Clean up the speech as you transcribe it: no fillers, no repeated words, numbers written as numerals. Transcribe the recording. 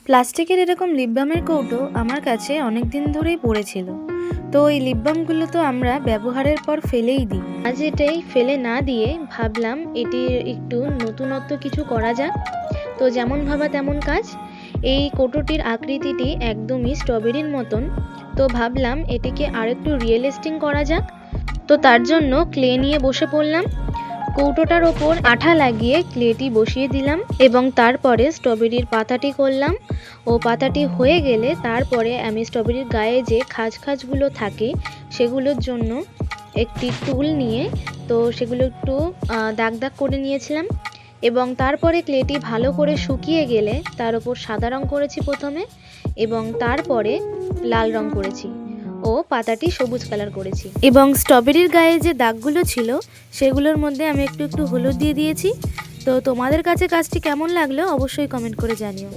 প্লাস্টিকের এরকম লিপ বামের কৌটো আমার কাছে অনেক দিন ধরেই পড়েছিল। তো এই লিপ বামগুলো তো আমরা ব্যবহারের পর ফেলেই দিই। আজ এটাই ফেলে না দিয়ে ভাবলাম এটির একটু নতুনত্ব কিছু করা যাক। তো যেমন ভাবা তেমন কাজ। এই কৌটোটির আকৃতিটি একদমই স্ট্রবেরির মতন। তো ভাবলাম এটিকে আরেকটু রিয়েলিস্টিক করা যাক। তো তার জন্য ক্লে নিয়ে বসে পড়লাম। কৌটোটার ওপর আঠা লাগিয়ে ক্লেটি বসিয়ে দিলাম এবং তারপরে স্ট্রবেরির পাতাটি করলাম। ও পাতাটি হয়ে গেলে তারপরে আমি স্ট্রবেরির গায়ে যে খাঁজগুলো থাকে সেগুলোর জন্য একটি টুল নিয়ে তো সেগুলো একটু দাগ দাগ করে নিয়েছিলাম এবং তারপরে ক্লেটি ভালো করে শুকিয়ে গেলে তার ওপর সাদা রং করেছি প্রথমে এবং তারপরে লাল রং করেছি ও পাতাটি সবুজ কালার করেছি এবং স্ট্রবেরির গায়ে যে দাগগুলো ছিল সেগুলোর মধ্যে আমি একটু হলুদ দিয়ে দিয়েছি। তো তোমাদের কাছে কাজটি কেমন লাগলো অবশ্যই কমেন্ট করে জানিও।